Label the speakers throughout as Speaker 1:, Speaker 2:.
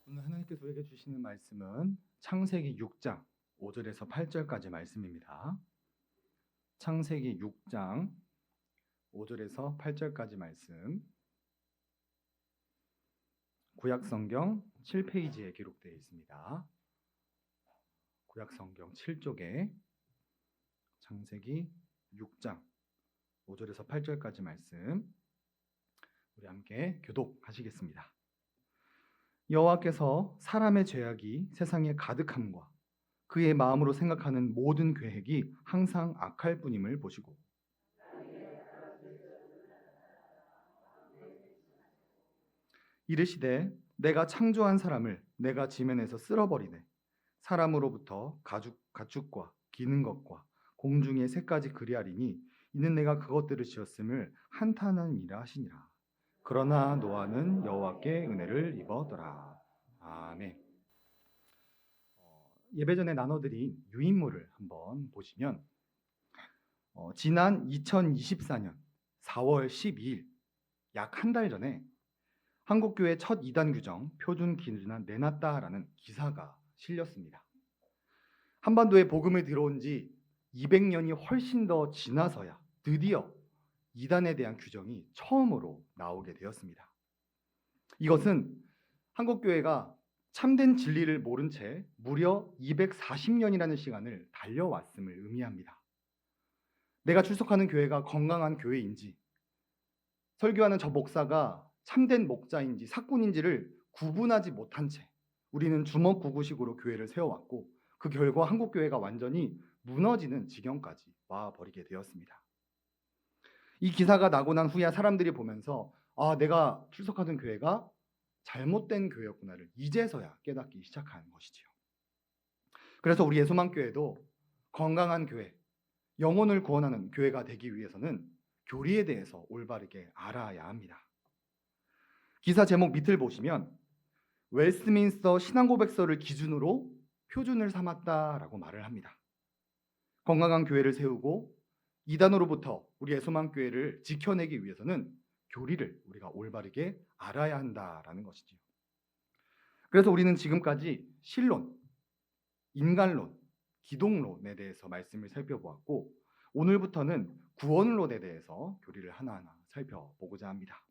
Speaker 1: 오늘 하나님께서 우리에게 주시는 말씀은 창세기 6장 5절에서 8절까지 말씀입니다. 창세기 6장 5절에서 8절까지 말씀. 구약성경 7페이지에 기록되어 있습니다. 구약성경 7쪽에 창세기 6장 5절에서 8절까지 말씀 우리 함께 교독하시겠습니다. 여호와께서 사람의 죄악이 세상에 가득함과 그의 마음으로 생각하는 모든 계획이 항상 악할 뿐임을 보시고 이르시되 내가 창조한 사람을 내가 지면에서 쓸어버리되 사람으로부터 가축과 기는 것과 공중의 새까지 그리하리니 이는 내가 그것들을 지었음을 한탄함이라 하시니라. 그러나 노아는 여호와께 은혜를 입었더라. 아멘. 예배 전에 나눠드린 유인물을 한번 보시면 지난 2024년 4월 12일 약 한 달 전에 한국교회 첫 이단 규정 표준 기준안 내놨다라는 기사가 실렸습니다. 한반도에 복음이 들어온 지 200년이 훨씬 더 지나서야 드디어 이단에 대한 규정이 처음으로 나오게 되었습니다. 이것은 한국교회가 참된 진리를 모른 채 무려 240년이라는 시간을 달려왔음을 의미합니다. 내가 출석하는 교회가 건강한 교회인지, 설교하는 저 목사가 참된 목자인지 사꾼인지를 구분하지 못한 채 우리는 주먹구구식으로 교회를 세워왔고 그 결과 한국교회가 완전히 무너지는 지경까지 와버리게 되었습니다. 이 기사가 나고 난 후에 사람들이 보면서 내가 출석하던 교회가 잘못된 교회였구나를 이제서야 깨닫기 시작한 것이지요. 그래서 우리 예수만교회도 건강한 교회, 영혼을 구원하는 교회가 되기 위해서는 교리에 대해서 올바르게 알아야 합니다. 기사 제목 밑을 보시면 웨스트민스터 신앙고백서를 기준으로 표준을 삼았다라고 말을 합니다. 건강한 교회를 세우고 이단으로부터 우리 예수만교회를 지켜내기 위해서는 교리를 우리가 올바르게 알아야 한다라는 것이지요. 그래서 우리는 지금까지 신론, 인간론, 기독론에 대해서 말씀을 살펴보았고 오늘부터는 구원론에 대해서 교리를 하나하나 살펴보고자 합니다.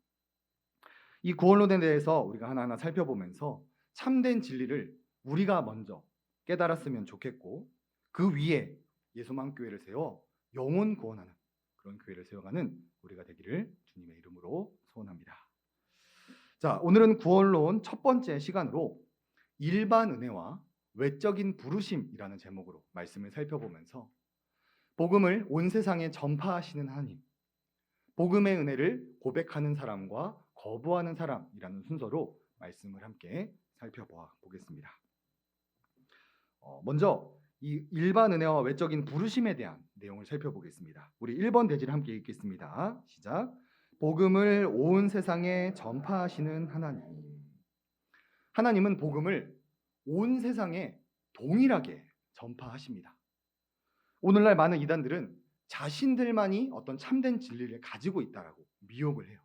Speaker 1: 이 구원론에 대해서 우리가 하나하나 살펴보면서 참된 진리를 우리가 먼저 깨달았으면 좋겠고 그 위에 예수만교회를 세워 영혼 구원하는 그런 교회를 세워가는 우리가 되기를 주님의 이름으로 소원합니다. 자, 오늘은 구원론 첫 번째 시간으로 일반 은혜와 외적인 부르심이라는 제목으로 말씀을 살펴보면서 복음을 온 세상에 전파하시는 하나님, 복음의 은혜를 고백하는 사람과 거부하는 사람이라는 순서로 말씀을 함께 살펴보겠습니다. 먼저 이 일반 은혜와 외적인 부르심에 대한 내용을 살펴보겠습니다. 우리 1번 대지를 함께 읽겠습니다. 시작. 복음을 온 세상에 전파하시는 하나님. 하나님은 복음을 온 세상에 동일하게 전파하십니다. 오늘날 많은 이단들은 자신들만이 어떤 참된 진리를 가지고 있다라고 미혹을 해요.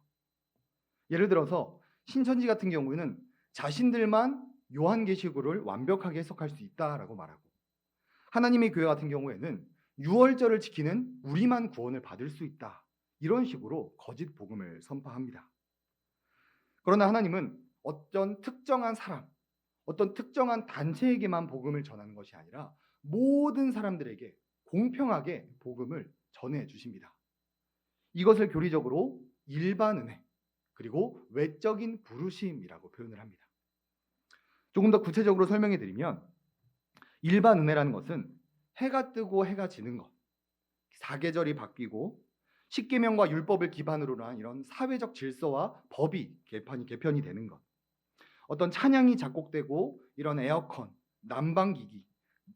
Speaker 1: 예를 들어서 신천지 같은 경우에는 자신들만 요한계시록을 완벽하게 해석할 수 있다라고 말하고 하나님의 교회 같은 경우에는 유월절을 지키는 우리만 구원을 받을 수 있다. 이런 식으로 거짓 복음을 선포합니다. 그러나 하나님은 어떤 특정한 사람, 어떤 특정한 단체에게만 복음을 전하는 것이 아니라 모든 사람들에게 공평하게 복음을 전해 주십니다. 이것을 교리적으로 일반 은혜, 그리고 외적인 부르심이라고 표현을 합니다. 조금 더 구체적으로 설명해 드리면 일반 은혜라는 것은 해가 뜨고 해가 지는 것, 사계절이 바뀌고 십계명과 율법을 기반으로 한 이런 사회적 질서와 법이 개편이 되는 것, 어떤 찬양이 작곡되고 이런 에어컨, 난방기기,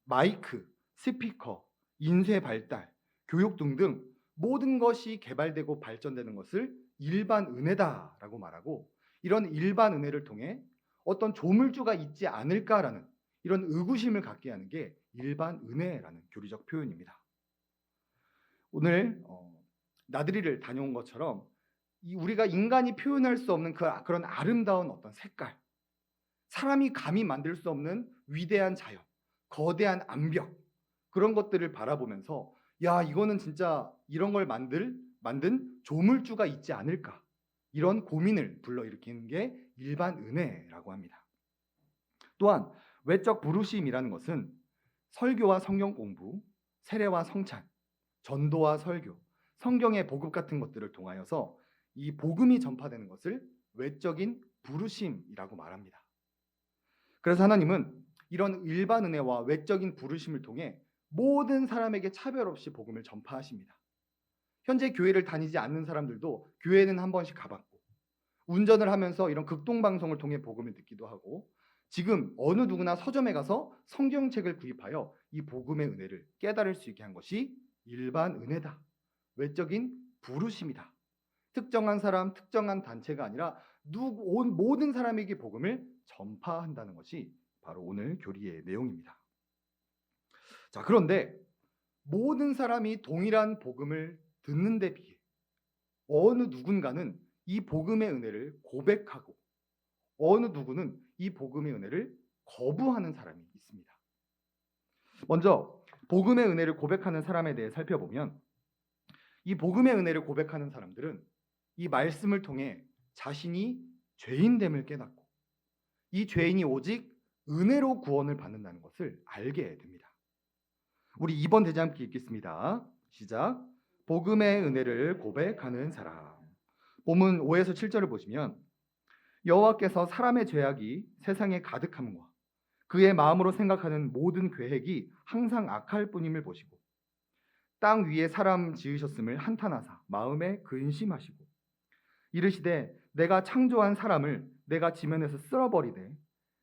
Speaker 1: 마이크, 스피커, 인쇄 발달, 교육 등등 모든 것이 개발되고 발전되는 것을 일반 은혜다라고 말하고 이런 일반 은혜를 통해 어떤 조물주가 있지 않을까라는 이런 의구심을 갖게 하는 게 일반 은혜라는 교리적 표현입니다. 오늘 나들이를 다녀온 것처럼 우리가 인간이 표현할 수 없는 그런 아름다운 어떤 색깔, 사람이 감히 만들 수 없는 위대한 자연, 거대한 암벽, 그런 것들을 바라보면서 야, 이거는 진짜 이런 걸 만든 조물주가 있지 않을까, 이런 고민을 불러일으키는 게 일반 은혜라고 합니다. 또한 외적 부르심이라는 것은 설교와 성경 공부, 세례와 성찬, 전도와 설교, 성경의 보급 같은 것들을 통하여서 이 복음이 전파되는 것을 외적인 부르심이라고 말합니다. 그래서 하나님은 이런 일반 은혜와 외적인 부르심을 통해 모든 사람에게 차별 없이 복음을 전파하십니다. 현재 교회를 다니지 않는 사람들도 교회는 한 번씩 가봤고, 운전을 하면서 이런 극동방송을 통해 복음을 듣기도 하고, 지금 어느 누구나 서점에 가서 성경책을 구입하여 이 복음의 은혜를 깨달을 수 있게 한 것이 일반 은혜다. 외적인 부르심이다. 특정한 사람, 특정한 단체가 아니라 모든 사람에게 복음을 전파한다는 것이 바로 오늘 교리의 내용입니다. 자, 그런데 모든 사람이 동일한 복음을 듣는 데 비해 어느 누군가는 이 복음의 은혜를 고백하고 어느 누구는 이 복음의 은혜를 거부하는 사람이 있습니다. 먼저 복음의 은혜를 고백하는 사람에 대해 살펴보면, 이 복음의 은혜를 고백하는 사람들은 이 말씀을 통해 자신이 죄인됨을 깨닫고 이 죄인이 오직 은혜로 구원을 받는다는 것을 알게 됩니다. 우리 2번 대자 함께 읽겠습니다. 시작. 복음의 은혜를 고백하는 사람. 본문 5에서 7절을 보시면, 여호와께서 사람의 죄악이 세상에 가득함과 그의 마음으로 생각하는 모든 계획이 항상 악할 뿐임을 보시고 땅 위에 사람 지으셨음을 한탄하사 마음에 근심하시고 이르시되 내가 창조한 사람을 내가 지면에서 쓸어버리되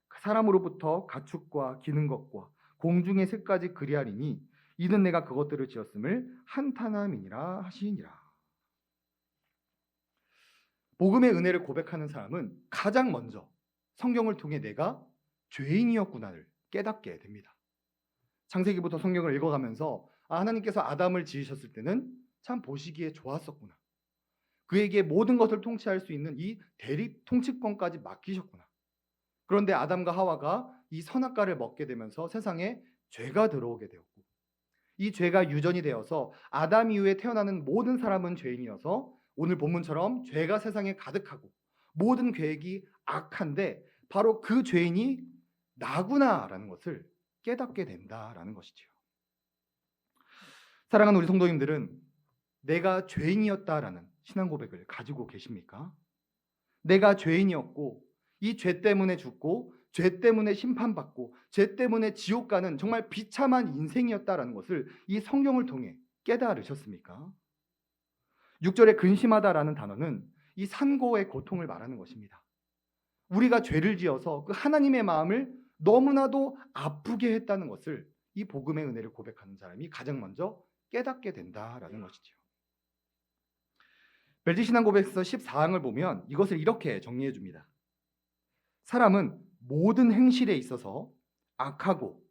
Speaker 1: 그 사람으로부터 가축과 기는 것과 공중의 새까지 그리하리니 이는 내가 그것들을 지었음을 한탄함이니라 하시니라. 복음의 은혜를 고백하는 사람은 가장 먼저 성경을 통해 내가 죄인이었구나를 깨닫게 됩니다. 창세기부터 성경을 읽어가면서 하나님께서 아담을 지으셨을 때는 참 보시기에 좋았었구나. 그에게 모든 것을 통치할 수 있는 이 대리 통치권까지 맡기셨구나. 그런데 아담과 하와가 이 선악과를 먹게 되면서 세상에 죄가 들어오게 되었고, 이 죄가 유전이 되어서 아담 이후에 태어나는 모든 사람은 죄인이어서 오늘 본문처럼 죄가 세상에 가득하고 모든 계획이 악한데 바로 그 죄인이 나구나라는 것을 깨닫게 된다라는 것이지요. 사랑하는 우리 성도님들은 내가 죄인이었다라는 신앙 고백을 가지고 계십니까? 내가 죄인이었고 이 죄 때문에 죽고 죄 때문에 심판받고 죄 때문에 지옥 가는 정말 비참한 인생이었다라는 것을 이 성경을 통해 깨달으셨습니까? 6절에 근심하다라는 단어는 이 산고의 고통을 말하는 것입니다. 우리가 죄를 지어서 그 하나님의 마음을 너무나도 아프게 했다는 것을 이 복음의 은혜를 고백하는 사람이 가장 먼저 깨닫게 된다라는 것이죠. 벨지 신앙 고백서 14항을 보면 이것을 이렇게 정리해 줍니다. 사람은 모든 행실에 있어서 악하고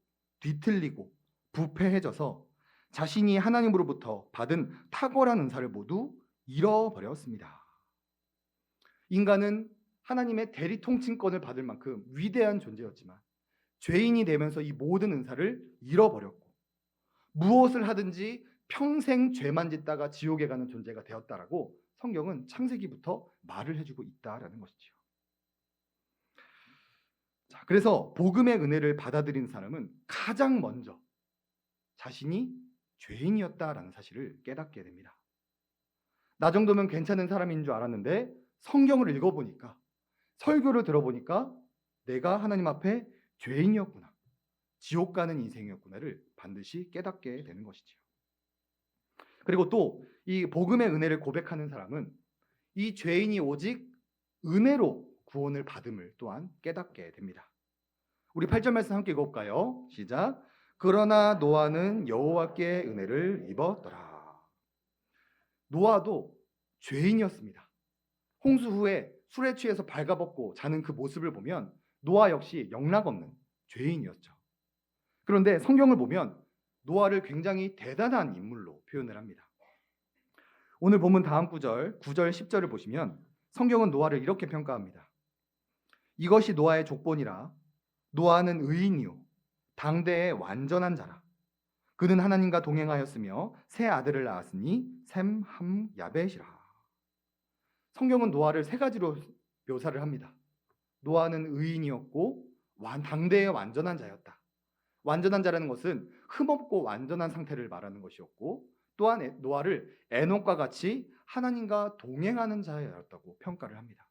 Speaker 1: 뒤틀리고 부패해져서 자신이 하나님으로부터 받은 탁월한 은사를 모두 잃어버렸습니다. 인간은 하나님의 대리 통치권을 받을 만큼 위대한 존재였지만 죄인이 되면서 이 모든 은사를 잃어버렸고 무엇을 하든지 평생 죄만 짓다가 지옥에 가는 존재가 되었다라고 성경은 창세기부터 말을 해주고 있다라는 것이죠. 자, 그래서 복음의 은혜를 받아들인 사람은 가장 먼저 자신이 죄인이었다라는 사실을 깨닫게 됩니다. 나 정도면 괜찮은 사람인 줄 알았는데 성경을 읽어보니까, 설교를 들어보니까 내가 하나님 앞에 죄인이었구나, 지옥 가는 인생이었구나를 반드시 깨닫게 되는 것이지요. 그리고 또 이 복음의 은혜를 고백하는 사람은 이 죄인이 오직 은혜로 구원을 받음을 또한 깨닫게 됩니다. 우리 8절 말씀 함께 읽어볼까요? 시작. 그러나 노아는 여호와께 은혜를 입었더라. 노아도 죄인이었습니다. 홍수 후에 술에 취해서 발가벗고 자는 그 모습을 보면 노아 역시 영락없는 죄인이었죠. 그런데 성경을 보면 노아를 굉장히 대단한 인물로 표현을 합니다. 오늘 본문 다음 구절 9절 10절을 보시면 성경은 노아를 이렇게 평가합니다. 이것이 노아의 족본이라. 노아는 의인이요 당대의 완전한 자라. 그는 하나님과 동행하였으며 세 아들을 낳았으니 셈, 함, 야벳이라. 성경은 노아를 세 가지로 묘사를 합니다. 노아는 의인이었고 당대의 완전한 자였다. 완전한 자라는 것은 흠없고 완전한 상태를 말하는 것이었고, 또한 노아를 에녹과 같이 하나님과 동행하는 자였다고 평가를 합니다.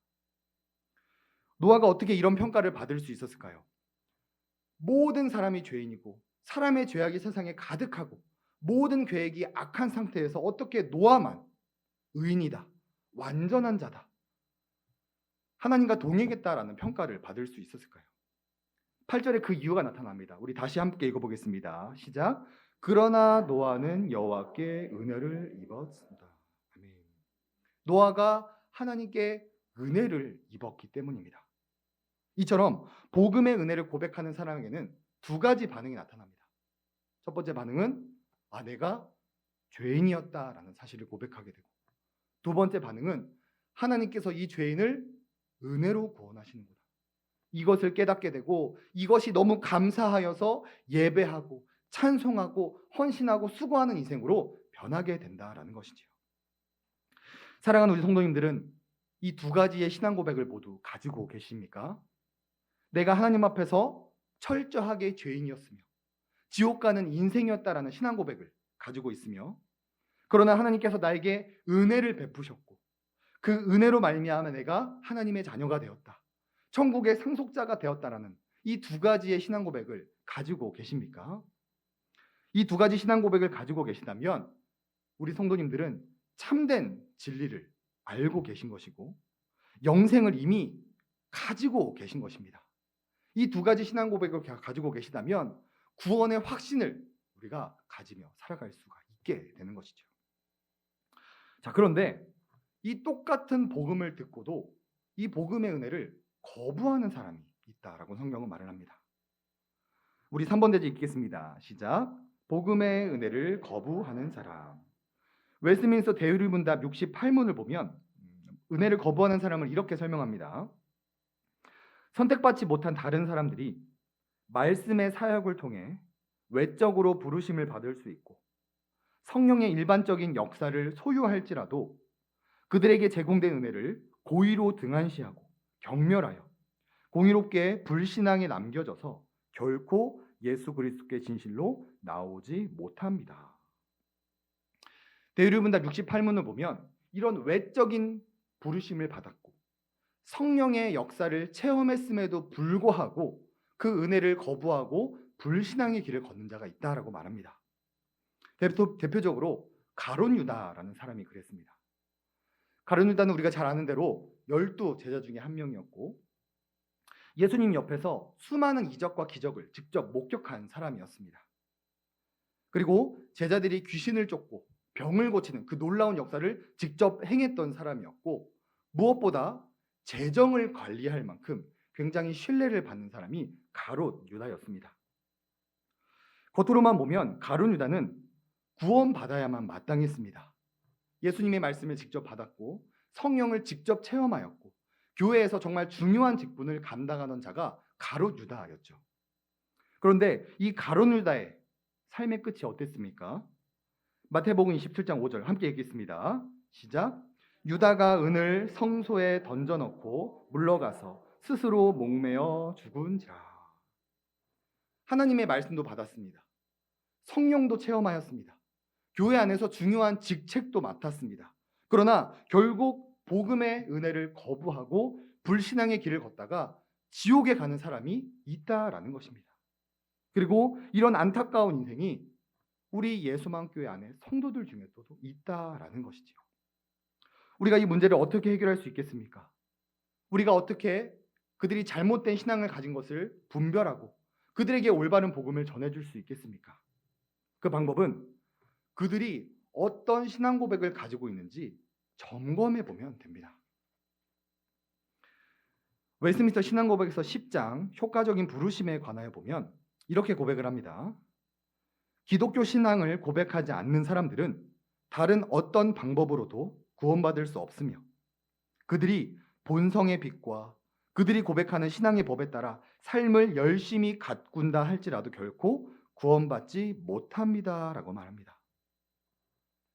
Speaker 1: 노아가 어떻게 이런 평가를 받을 수 있었을까요? 모든 사람이 죄인이고 사람의 죄악이 세상에 가득하고 모든 계획이 악한 상태에서 어떻게 노아만 의인이다, 완전한 자다, 하나님과 동행했다라는 평가를 받을 수 있었을까요? 8절에 그 이유가 나타납니다. 우리 다시 함께 읽어보겠습니다. 시작. 그러나 노아는 여호와께 은혜를 입었습니다. 아멘. 노아가 하나님께 은혜를 입었기 때문입니다. 이처럼 복음의 은혜를 고백하는 사람에게는 두 가지 반응이 나타납니다. 첫 번째 반응은 내가 죄인이었다라는 사실을 고백하게 되고, 두 번째 반응은 하나님께서 이 죄인을 은혜로 구원하시는구나, 이것을 깨닫게 되고 이것이 너무 감사하여서 예배하고 찬송하고 헌신하고 수고하는 인생으로 변하게 된다라는 것이지요. 사랑하는 우리 성도님들은 이 두 가지의 신앙 고백을 모두 가지고 계십니까? 내가 하나님 앞에서 철저하게 죄인이었으며 지옥 가는 인생이었다라는 신앙 고백을 가지고 있으며, 그러나 하나님께서 나에게 은혜를 베푸셨고 그 은혜로 말미암아 내가 하나님의 자녀가 되었다, 천국의 상속자가 되었다라는 이 두 가지의 신앙 고백을 가지고 계십니까? 이 두 가지 신앙 고백을 가지고 계시다면 우리 성도님들은 참된 진리를 알고 계신 것이고 영생을 이미 가지고 계신 것입니다. 이 두 가지 신앙 고백을 가지고 계시다면 구원의 확신을 우리가 가지며 살아갈 수가 있게 되는 것이죠. 자, 그런데 이 똑같은 복음을 듣고도 이 복음의 은혜를 거부하는 사람이 있다라고 성경은 말을 합니다. 우리 3번 대지 읽겠습니다. 시작. 복음의 은혜를 거부하는 사람. 웨스트민스터 대의문답 68문을 보면 은혜를 거부하는 사람을 이렇게 설명합니다. 선택받지 못한 다른 사람들이 말씀의 사역을 통해 외적으로 부르심을 받을 수 있고 성령의 일반적인 역사를 소유할지라도 그들에게 제공된 은혜를 고의로 등한시하고 경멸하여 공의롭게 불신앙에 남겨져서 결코 예수 그리스도의 진실로 나오지 못합니다. 대의문답 68문을 보면 이런 외적인 부르심을 받았고 성령의 역사를 체험했음에도 불구하고 그 은혜를 거부하고 불신앙의 길을 걷는 자가 있다라고 말합니다. 대표적으로 가룟 유다라는 사람이 그랬습니다. 가룟 유다는 우리가 잘 아는 대로 12 제자 중에 한 명이었고 예수님 옆에서 수많은 이적과 기적을 직접 목격한 사람이었습니다. 그리고 제자들이 귀신을 쫓고 병을 고치는 그 놀라운 역사를 직접 행했던 사람이었고, 무엇보다 재정을 관리할 만큼 굉장히 신뢰를 받는 사람이 가룟 유다였습니다. 겉으로만 보면 가룟 유다는 구원받아야만 마땅했습니다. 예수님의 말씀을 직접 받았고 성령을 직접 체험하였고 교회에서 정말 중요한 직분을 감당하던 자가 가룟 유다였죠. 그런데 이 가룟 유다의 삶의 끝이 어땠습니까? 마태복음 27장 5절 함께 읽겠습니다. 시작. 유다가 은을 성소에 던져넣고 물러가서 스스로 목매어 죽은지라. 하나님의 말씀도 받았습니다. 성령도 체험하였습니다. 교회 안에서 중요한 직책도 맡았습니다. 그러나 결국 복음의 은혜를 거부하고 불신앙의 길을 걷다가 지옥에 가는 사람이 있다라는 것입니다. 그리고 이런 안타까운 인생이 우리 예수만교회 안에 성도들 중에도 있다라는 것이지요. 우리가 이 문제를 어떻게 해결할 수 있겠습니까? 우리가 어떻게 그들이 잘못된 신앙을 가진 것을 분별하고 그들에게 올바른 복음을 전해줄 수 있겠습니까? 그 방법은 그들이 어떤 신앙 고백을 가지고 있는지 점검해 보면 됩니다. 웨스트민스터 신앙 고백에서 10장 효과적인 부르심에 관하여 보면 이렇게 고백을 합니다. 기독교 신앙을 고백하지 않는 사람들은 다른 어떤 방법으로도 구원받을 수 없으며 그들이 본성의 빛과 그들이 고백하는 신앙의 법에 따라 삶을 열심히 가꾼다 할지라도 결코 구원받지 못합니다라고 말합니다.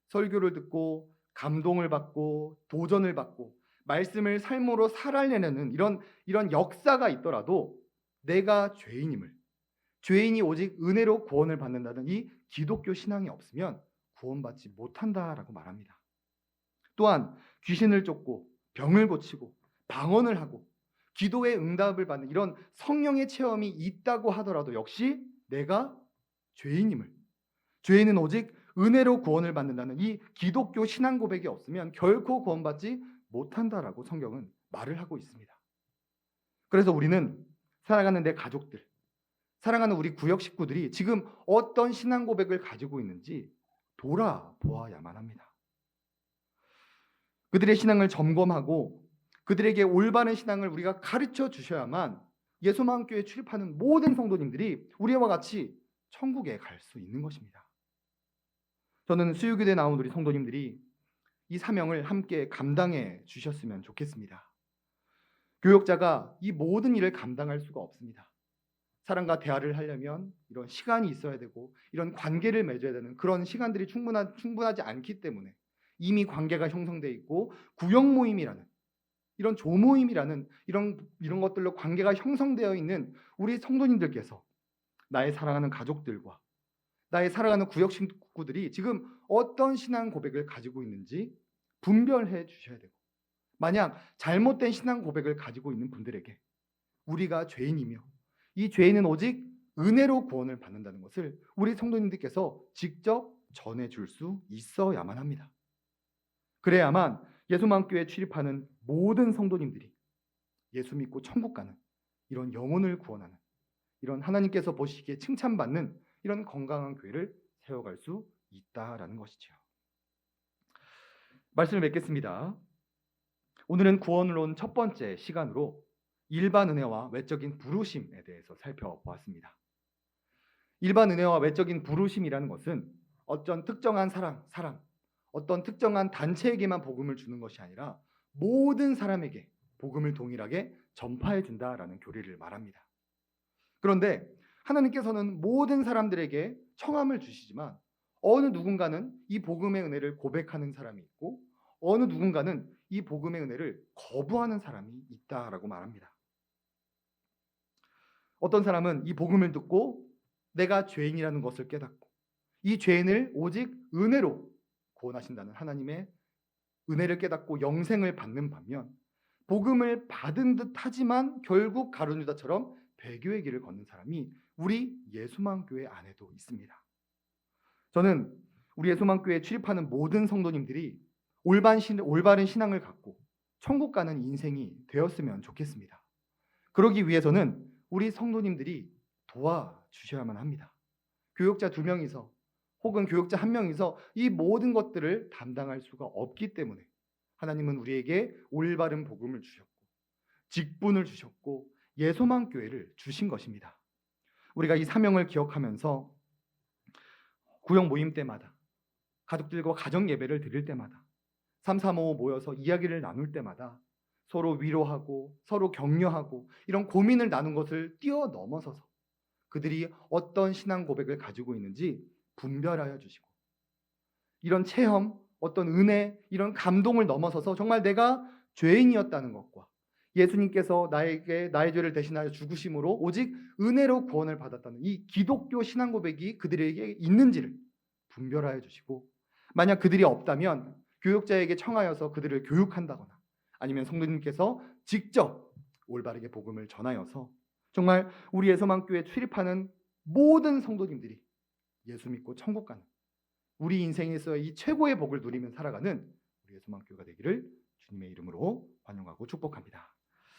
Speaker 1: 설교를 듣고 감동을 받고 도전을 받고 말씀을 삶으로 살아내는 이런 역사가 있더라도 내가 죄인이 오직 은혜로 구원을 받는다는 이 기독교 신앙이 없으면 구원받지 못한다라고 말합니다. 또한 귀신을 쫓고 병을 고치고 방언을 하고 기도의 응답을 받는 이런 성령의 체험이 있다고 하더라도 역시 내가 죄인은 오직 은혜로 구원을 받는다는 이 기독교 신앙 고백이 없으면 결코 구원받지 못한다라고 성경은 말을 하고 있습니다. 그래서 우리는 살아가는 내 가족들, 사랑하는 우리 구역 식구들이 지금 어떤 신앙 고백을 가지고 있는지 돌아보아야만 합니다. 그들의 신앙을 점검하고 그들에게 올바른 신앙을 우리가 가르쳐 주셔야만 예수만교회에 출입하는 모든 성도님들이 우리와 같이 천국에 갈 수 있는 것입니다. 저는 수유교대에 나온 우리 성도님들이 이 사명을 함께 감당해 주셨으면 좋겠습니다. 교역자가 이 모든 일을 감당할 수가 없습니다. 사람과 대화를 하려면 이런 시간이 있어야 되고 이런 관계를 맺어야 되는 그런 시간들이 충분하지 않기 때문에 이미 관계가 형성되어 있고 구역 모임이라는 이런 조모임이라는 이런 것들로 관계가 형성되어 있는 우리 성도님들께서 나의 사랑하는 가족들과 나의 사랑하는 구역 식구들이 지금 어떤 신앙 고백을 가지고 있는지 분별해 주셔야 되고, 만약 잘못된 신앙 고백을 가지고 있는 분들에게 우리가 죄인이며 이 죄인은 오직 은혜로 구원을 받는다는 것을 우리 성도님들께서 직접 전해줄 수 있어야만 합니다. 그래야만 예수만교회에 출입하는 모든 성도님들이 예수 믿고 천국 가는 이런 영혼을 구원하는 이런 하나님께서 보시기에 칭찬받는 이런 건강한 교회를 세워갈 수 있다라는 것이죠. 말씀을 맺겠습니다. 오늘은 구원론 첫 번째 시간으로 일반 은혜와 외적인 부르심에 대해서 살펴보았습니다. 일반 은혜와 외적인 부르심이라는 것은 어떤 특정한 사람, 어떤 특정한 단체에게만 복음을 주는 것이 아니라 모든 사람에게 복음을 동일하게 전파해 준다라는 교리를 말합니다. 그런데 하나님께서는 모든 사람들에게 청함을 주시지만 어느 누군가는 이 복음의 은혜를 고백하는 사람이 있고 어느 누군가는 이 복음의 은혜를 거부하는 사람이 있다라고 말합니다. 어떤 사람은 이 복음을 듣고 내가 죄인이라는 것을 깨닫고 이 죄인을 오직 은혜로 구원하신다는 하나님의 은혜를 깨닫고 영생을 받는 반면 복음을 받은 듯 하지만 결국 가룟 유다처럼 배교의 길을 걷는 사람이 우리 예수만교회 안에도 있습니다. 저는 우리 예수만교회에 출입하는 모든 성도님들이 올바른 신앙을 갖고 천국 가는 인생이 되었으면 좋겠습니다. 그러기 위해서는 우리 성도님들이 도와주셔야만 합니다. 교역자 2명이서 혹은 교역자 1명이서 이 모든 것들을 담당할 수가 없기 때문에 하나님은 우리에게 올바른 복음을 주셨고 직분을 주셨고 예소망교회를 주신 것입니다. 우리가 이 사명을 기억하면서 구역 모임 때마다 가족들과 가정 예배를 드릴 때마다 335 모여서 이야기를 나눌 때마다 서로 위로하고 서로 격려하고 이런 고민을 나눈 것을 뛰어넘어서서 그들이 어떤 신앙 고백을 가지고 있는지 분별하여 주시고 이런 체험, 어떤 은혜, 이런 감동을 넘어서서 정말 내가 죄인이었다는 것과 예수님께서 나의 죄를 대신하여 죽으심으로 오직 은혜로 구원을 받았다는 이 기독교 신앙 고백이 그들에게 있는지를 분별하여 주시고 만약 그들이 없다면 교육자에게 청하여서 그들을 교육한다거나 아니면 성도님께서 직접 올바르게 복음을 전하여서 정말 우리 예수만교회에 출입하는 모든 성도님들이 예수 믿고 천국 가는 우리 인생에서 이 최고의 복을 누리며 살아가는 우리 예수만교회가 되기를 주님의 이름으로 환영하고 축복합니다.